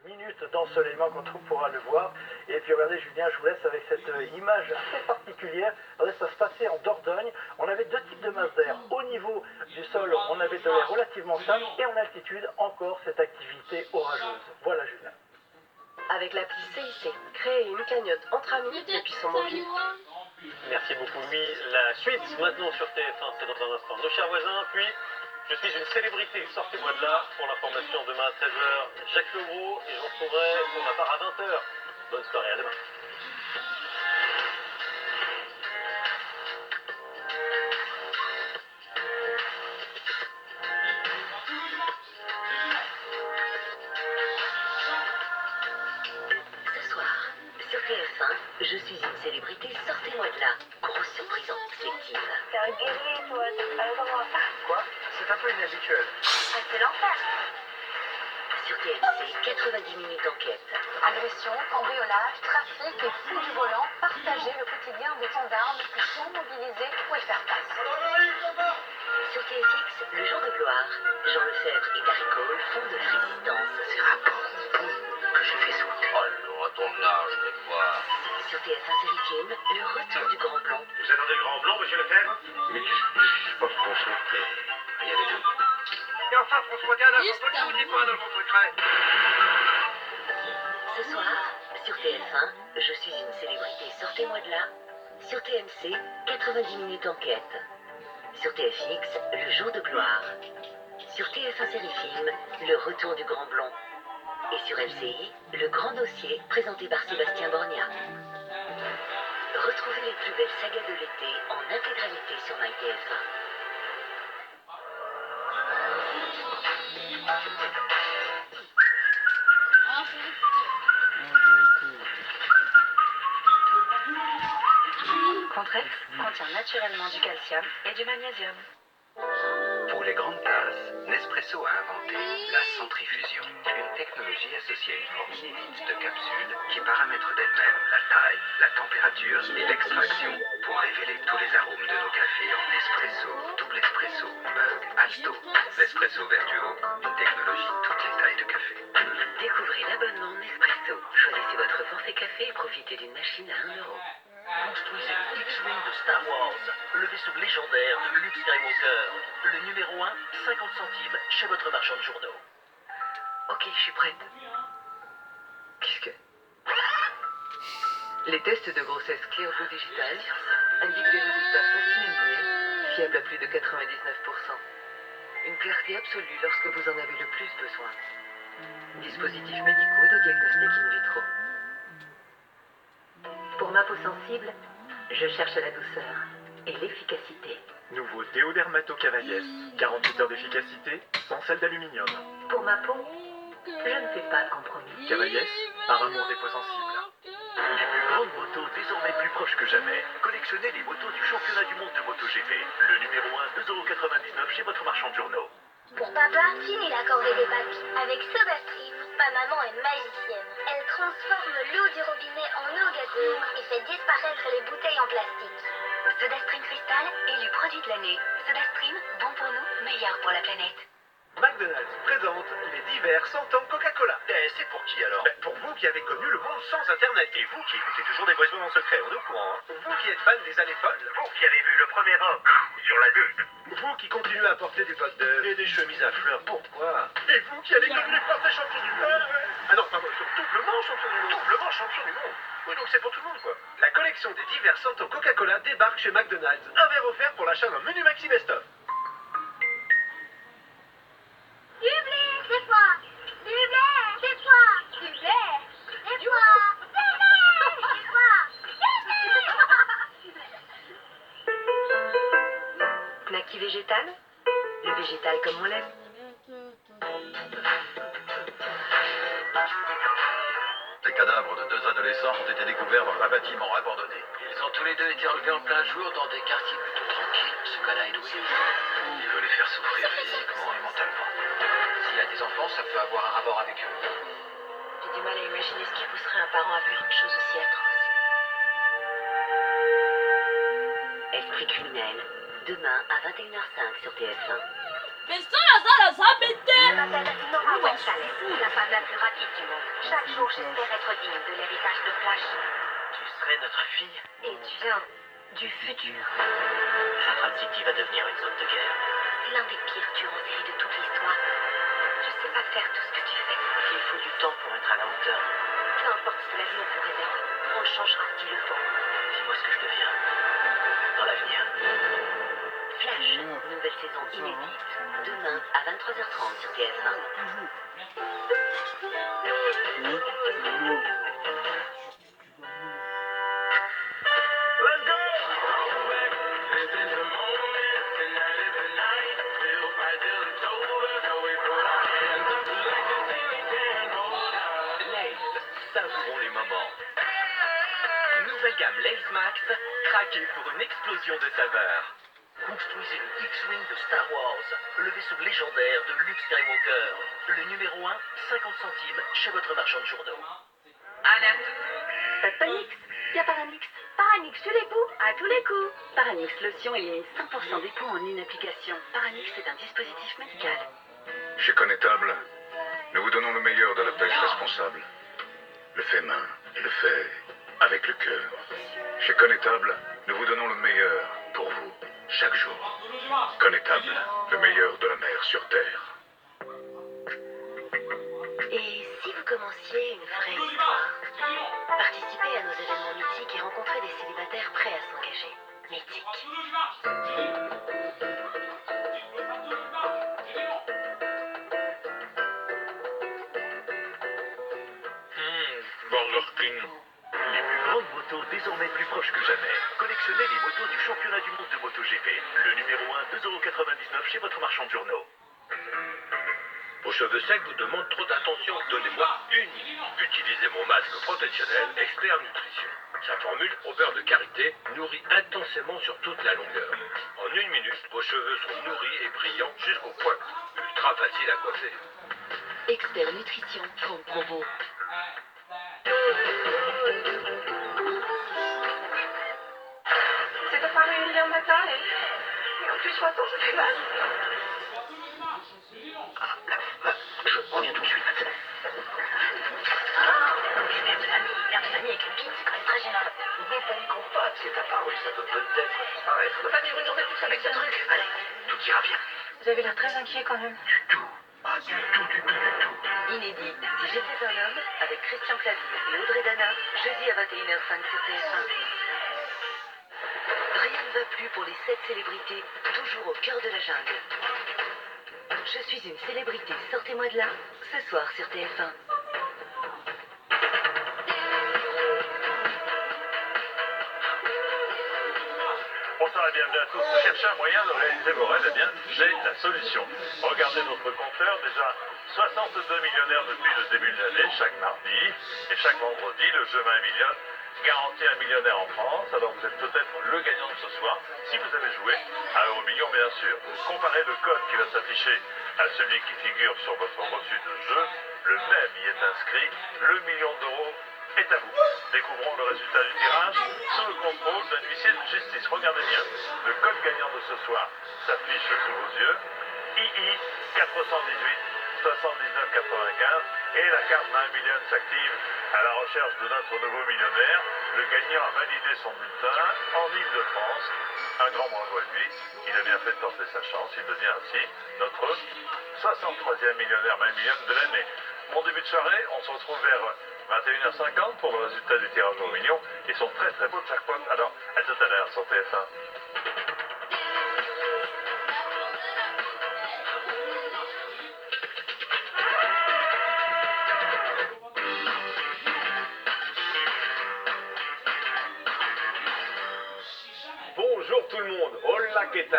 minutes d'ensoleillement quand on pourra le voir. Et puis regardez Julien, je vous laisse avec cette image assez particulière. Regardez, ça se passait en Dordogne. On avait deux types de masses d'air. Au niveau du sol, on avait de l'air relativement stable et en altitude, encore cette activité orageuse. Voilà Julien. Avec l'appli CIC, créez une cagnotte entre amis depuis son mobile. Merci beaucoup Louis. La suite maintenant sur TF1, c'est dans un instant. Nos chers voisins, puis je suis une célébrité. Sortez-moi de là pour l'information demain à 13h. Jacques Legros et je vous retrouverai pour ma part à 20h. Bonne soirée, à demain. Ce soir, sur TF1, je suis une célébrité, sortez-moi de là. Grosse surprise en perspective. T'es un guerrier, toi, t'as pas le droit. Quoi? C'est un peu inhabituel. Ah, c'est l'enfer. Sur TMC, 90 minutes d'enquête. Agression, cambriolage, trafic et fou du volant, partager le quotidien des gendarmes qui sont mobilisés pour y faire face. Sur TFX, le jour de gloire, Jean Lefebvre et Gary Cole font de la résistance. Ces rapports que j'ai fait sauter. Alors, à ton âge, je vais te voir. Sur TF1 Série Film, le retour du Grand Blond. Vous êtes un des grands blancs, monsieur Lefebvre? Mais qu'est-ce qui se passe, François? Rien du tout. Et enfin, François, tiens, un agent secret ou dis-moi un agent secret? Ce soir, sur TF1, je suis une célébrité, sortez-moi de là. Sur TMC, 90 minutes d'enquête. Sur TFX, le jour de gloire. Sur TF1 Série Film, le retour du Grand Blond. Et sur LCI, le grand dossier présenté par Sébastien Borgna. Retrouvez les plus belles sagas de l'été en intégralité sur MyTF1. Contrex contient naturellement du calcium et du magnésium. Pour les grandes tasses, Nespresso a inventé la centrifusion, une technologie associée à une forme inédite de capsule qui paramètre d'elle-même la taille, la température et l'extraction pour révéler tous les arômes de nos cafés en espresso, double espresso, mug, alto. L'espresso Vertuo, une technologie toutes les tailles de café. Découvrez l'abonnement Nespresso. Choisissez votre forfait café et profitez d'une machine à 1 euro. Construisez le X-Wing de Star Wars, le vaisseau légendaire de Luke Skywalker. Le numéro 1, 50 centimes chez votre marchand de journaux. Ok, je suis prête. Qu'est-ce que... Les tests de grossesse Clearblue Digital indiquent des résultats faciles à nier, fiables à plus de 99%. Une clarté absolue lorsque vous en avez le plus besoin. Dispositifs médicaux de diagnostic in vitro. Pour ma peau sensible, je cherche la douceur et l'efficacité. Nouveau Déodermato Cavalier, 48 heures d'efficacité, sans sel d'aluminium. Pour ma peau, je ne fais pas de compromis. Cavalier, par amour des peaux sensibles. Les plus grandes motos désormais plus proches que jamais. Collectionnez les motos du championnat du monde de MotoGP. Le numéro 1, 2,99 € chez votre marchand de journaux. Pour papa, fini la corvée des papis. Avec SodaStream, ma maman est magicienne. Elle transforme l'eau du robinet en eau gazeuse et fait disparaître les bouteilles en plastique. SodaStream Cristal, élu produit de l'année. SodaStream, bon pour nous, meilleur pour la planète. McDonald's présente les divers 100 ans Coca-Cola. C'est pour qui alors? Pour vous qui avez connu le monde sans Internet. Et vous qui écoutez toujours des voicemails en secret, on est au courant, hein? Vous qui êtes fan des années folles. Vous qui avez vu le premier homme sur la lune. Vous qui continuez à porter des bottes de... Et des chemises à fleurs, pourquoi? Et vous qui avez connu les Français champions du monde. Ah non, pardon, ils sont doublement champions du monde. Doublement champion du monde. Oui, donc c'est pour tout le monde, quoi. La collection des divers 100 ans Coca-Cola débarque chez McDonald's. Un verre offert pour l'achat d'un menu Maxi Best-of. Public, c'est toi. Public, c'est toi. Public, c'est toi. Knacky végétal, le végétal comme on l'aime. Les cadavres de deux adolescents ont été découverts dans un bâtiment abandonné. Ils ont tous les deux été relevés en plein jour dans des quartiers plutôt tranquilles. Ce gars-là est doué. Il veut les faire souffrir physiquement et mentalement. S'il a des enfants, ça peut avoir un rapport avec eux. J'ai du mal à imaginer ce qui pousserait un parent à faire une chose aussi atroce. Esprit criminel, demain à 21h05 sur TF1. Je m'appelle Nora Westphalen, la femme la plus rapide du monde. Chaque jour, j'espère être digne de l'héritage de Flash. Tu serais notre fille? Et tu viens du futur. Central City va devenir une zone de guerre. C'est l'un des pires tueurs en série de toute l'histoire. Je sais pas faire tout ce que tu fais. Il faut du temps pour être à la hauteur. Peu importe ce que l'avenir nous réserve, on le changera s'il le faut. Dis-moi ce que je deviens dans l'avenir. Flash, nouvelle saison inédite. Demain à 23h30 sur TF1. Let's go! Lay's, savourons les moments. Nouvelle gamme Lay's Max, craquez pour une explosion de saveurs. Construisez le X-Wing de Star Wars, le vaisseau légendaire de Luke Skywalker. Le numéro 1, 50 centimes chez votre marchand de journaux. Pas de panique, y a Paranix. Paranix, tu les poux à tous les coups. Paranix lotion élimine 100% des poux en une application. Paranix est un dispositif médical. Chez Connétable, nous vous donnons le meilleur de la pêche responsable. Le fait main et le fait avec le cœur. Chez Connétable, nous vous donnons le meilleur pour vous, chaque jour. Connétable, le meilleur de la mer sur Terre. Et si vous commenciez une vraie histoire? Participez à nos événements mythiques et rencontrez des célibataires prêts à s'engager. Mythique. Burger King. Les plus grandes motos désormais plus proches que jamais. Collectionnez les motos du championnat du monde de MotoGP. Le numéro 1, 2,99 € chez votre marchand de journaux. Vos cheveux secs vous demandent trop d'attention. Donnez-moi une. Utilisez mon masque protectionnel Expert Nutrition. Sa formule au beurre de karité nourrit intensément sur toute la longueur. En une minute, vos cheveux sont nourris et brillants jusqu'au poil. Ultra facile à coiffer. Expert Nutrition, forme promo. C'est de faire une lien matin et en plus 60, ça fait mal. Je reviens tout de suite. Mère de famille avec le kit, c'est quand même très gênant. Ne paniquons pas, c'est apparu, ça peut peut-être disparaître. Je peux pas vivre une journée de plus avec ce truc. Allez, tout ira bien. Vous avez l'air très inquiet quand même. Du tout. Pas du tout. Inédit, Si j'étais un homme, avec Christian Clavier et Audrey Dana, jeudi à 21h05 sur TF1. Rien ne va plus pour les 7 célébrités, toujours au cœur de la jungle. Je suis une célébrité, sortez-moi de là, ce soir sur TF1. Bonsoir et bienvenue à tous. Vous cherchez un moyen de réaliser vos rêves? Eh bien, j'ai la solution. Regardez notre compteur, déjà 62 millionnaires depuis le début de l'année, chaque mardi. Et chaque vendredi, le jeu 20 millions garantit un millionnaire en France. Alors vous êtes peut-être le gagnant de ce soir, si vous avez joué à Euromillions, bien sûr. Comparez le code qui va s'afficher à celui qui figure sur votre reçu de jeu. Le même y est inscrit. Le million d'euros est à vous. Découvrons le résultat du tirage sous le contrôle d'un huissier de justice. Regardez bien, le code gagnant de ce soir s'affiche sous vos yeux. II 418 79 95 et la carte 20 millions s'active à la recherche de notre nouveau millionnaire. Le gagnant a validé son bulletin en Ile-de-France. Un grand bravo à lui. Il a bien fait de tenter sa chance. Il devient ainsi notre 63e millionnaire 20 millions de l'année. Bon début de soirée, on se retrouve vers 21h50 pour le résultat du tirage au million et son très très beau jackpot. Alors, à tout à l'heure sur TF1. Bonjour tout le monde. Hola, ¿qué tal?